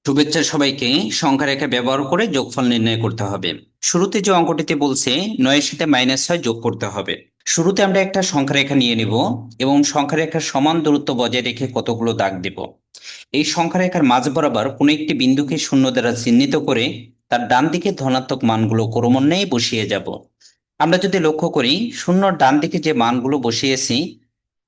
শুভেচ্ছা সবাইকে। সংখ্যা রেখা ব্যবহার করে যোগফল নির্ণয় করতে হবে। শুরুতে যে অঙ্কটিতে বলছে 9 এর সাথে -6 যোগ করতে হবে। শুরুতে আমরা একটা সংখ্যা রেখা নিয়ে নিব এবং সংখ্যা রেখার সমান দূরত্ব বজায় রেখে কতগুলো দাগ দেব। এই সংখ্যা রেখার মাঝ বরাবর কোনো একটি বিন্দুকে শূন্য দ্বারা চিহ্নিত করে তার ডান দিকে ধনাত্মক মানগুলো ক্রমান্বয়ে বসিয়ে যাব। আমরা যদি লক্ষ্য করি, শূন্যর ডান দিকে যে মানগুলো বসিয়েছি,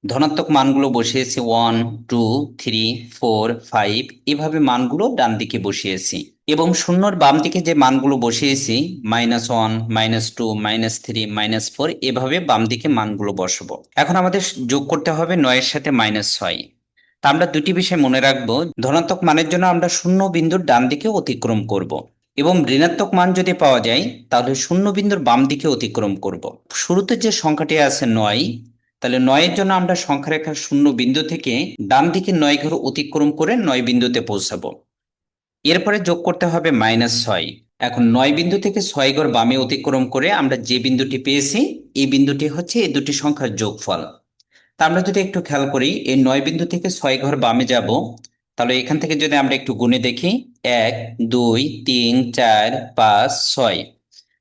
ধনাত্মক মানগুলো বসিয়েছি 1, 2, 3, 4, 5, এভাবে মানগুলো ডান দিকে বসিয়েছি। এবং শূন্যর বাম দিকে যে মানগুলো বসিয়েছি, -1, -2, -3, -4, এভাবে বাম দিকে মানগুলো বসাবো। এখন আমাদের যোগ করতে হবে 9 এর সাথে -6। তা আমরা দুটি বিষয় মনে রাখবো। ধনাত্মক মানের জন্য আমরা শূন্য বিন্দুর ডান দিকে অতিক্রম করব এবং ঋণাত্মক মান যদি পাওয়া যায় তাহলে শূন্য বিন্দুর বাম দিকে অতিক্রম করব। শুরুতে যে সংখ্যাটি আছে 9, তাহলে 9 এর জন্য আমরা সংখ্যা রেখার শূন্য বিন্দু থেকে ডান দিকে 9 ঘর অতিক্রম করে 9 বিন্দুতে পৌঁছাবো। এরপরে যোগ করতে হবে -6। এখন 9 বিন্দু থেকে 6 ঘর বামে অতিক্রম করে আমরা যে বিন্দুটি পেয়েছি, এই বিন্দুটি হচ্ছে এই দুটি সংখ্যার যোগফল। তা আমরা যদি একটু খেয়াল করি, এই 9 বিন্দু থেকে 6 ঘর বামে যাব, তাহলে এখান থেকে যদি আমরা একটু গুণে দেখি, 1, 2, 3, 4, 5, 6,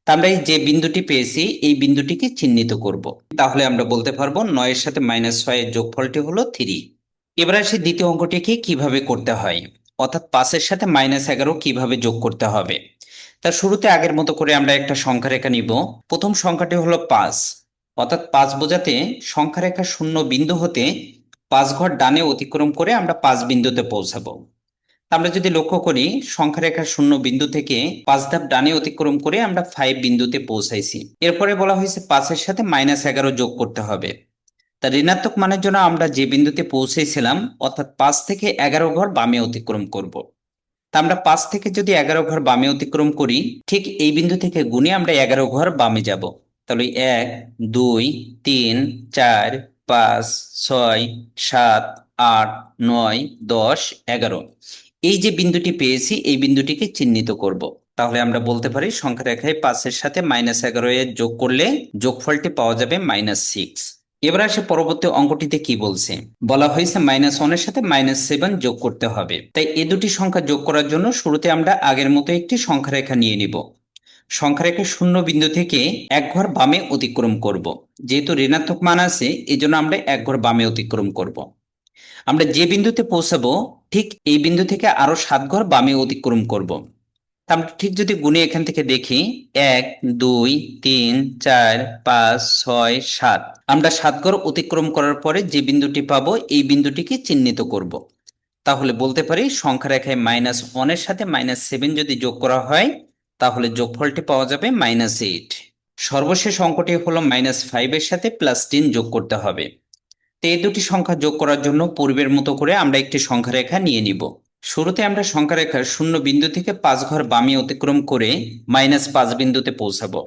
তা আমরা এই যে বিন্দুটি পেয়েছি এই বিন্দুটিকে চিহ্নিত করব। তাহলে আমরা বলতে পারবো 9 এর সাথে -6 এর যোগফলটি হলো 3। এবার আসি দ্বিতীয় অঙ্কটিকে কিভাবে করতে হয়, অর্থাৎ 5 এর সাথে -11 কিভাবে যোগ করতে হবে। তার শুরুতে আগের মতো করে আমরা একটা সংখ্যা রেখা নিব। প্রথম সংখ্যাটি হলো 5, অর্থাৎ 5 বোঝাতে সংখ্যা রেখার শূন্য বিন্দু হতে 5 ঘর ডানে অতিক্রম করে আমরা 5 বিন্দুতে পৌঁছাবো। আমরা যদি লক্ষ্য করি, সংখ্যা রেখার শূন্য বিন্দু থেকে 5 ধাপ ডানে অতিক্রম করে আমরা 5 বিন্দুতে পৌঁছাইছি। এরপরে বলা হয়েছে 5 এর সাথে -11 যোগ করতে হবে। তা ঋণাত্মক মানের জন্য আমরা যে বিন্দুতে পৌঁছেছিলাম, অর্থাৎ 5 থেকে 11 ঘর বামে অতিক্রম করব। তা আমরা 5 থেকে যদি 11 ঘর বামে অতিক্রম করি, ঠিক এই বিন্দু থেকে গুণে আমরা 11 ঘর বামে যাব। তাহলে 1, 2, 3, 4, 5, 6, 7, 8, 9, 10, 11, এই যে বিন্দুটি পেয়েছি এই বিন্দুটিকে চিহ্নিত করব। তাহলে আমরা বলতে পারি সংখ্যা রেখায় 5 এর সাথে -11 এর যোগ করলে যোগফলটি পাওয়া যাবে -6। এবার আসে পরবর্তী অঙ্কটিতে কি বলছে। বলা হয়েছে -1 এর সাথে -7 যোগ করতে হবে। তাই এ দুটি সংখ্যা যোগ করার জন্য শুরুতে আমরা আগের মতো একটি সংখ্যা রেখা নিয়ে নিব। সংখ্যা রেখার শূন্য বিন্দু থেকে এক ঘর বামে অতিক্রম করব। যেহেতু ঋণাত্মক মান আছে, এজন্য আমরা এক ঘর বামে অতিক্রম করব। আমরা যে বিন্দুতে পৌঁছাবো ঠিক এই বিন্দু থেকে আরো 7 ঘর বামে অতিক্রম করব। তা আমরা ঠিক যদি গুণে এখান থেকে দেখি, 1, 2, 3, 4, 5, 6, 7, আমরা 7 ঘর অতিক্রম করার পরে যে বিন্দুটি পাবো এই বিন্দুটিকে চিহ্নিত করব। তাহলে বলতে পারি সংখ্যা রেখায় -1 এর সাথে -7 যদি যোগ করা হয় তাহলে যোগফলটি পাওয়া যাবে -8। সর্বশেষ অঙ্কটি হলো -5 এর সাথে +10 যোগ করতে হবে। তো এই দুটি সংখ্যা যোগ করার জন্য পূর্বের মতো করে আমরা একটি সংখ্যা রেখা নিয়ে নিব। শুরুতে আমরা সংখ্যা রেখার শূন্য বিন্দু থেকে 5 ঘর বামে অতিক্রম করে -5 বিন্দুতে পৌঁছাবো।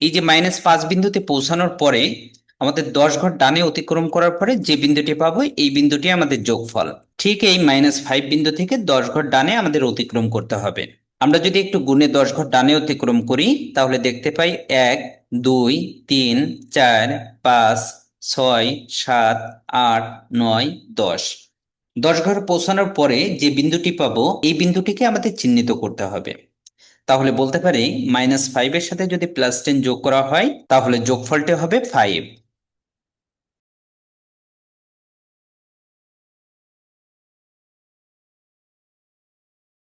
এই যে -5 বিন্দুতে পৌঁছানোর পরে আমাদের 10 ঘর ডানে অতিক্রম করার পরে যে বিন্দুটি পাবো এই বিন্দুটি আমাদের যোগফল। ঠিক এই -5 বিন্দু থেকে 10 ঘর ডানে আমাদের অতিক্রম করতে হবে। আমরা যদি একটু গুণে 10 ঘর ডানে অতিক্রম করি তাহলে দেখতে পাই 1, 2, 3, 4, 5, 6, 7, 8, 9, 10, 10 ঘর পৌঁছানোর পরে যে বিন্দুটি পাবো এই বিন্দুটিকে আমাদের চিহ্নিত করতে হবে। তাহলে বলতে পারি -5 এর সাথে যদি +10 যোগ করা হয় তাহলে যোগফলটি হবে 5।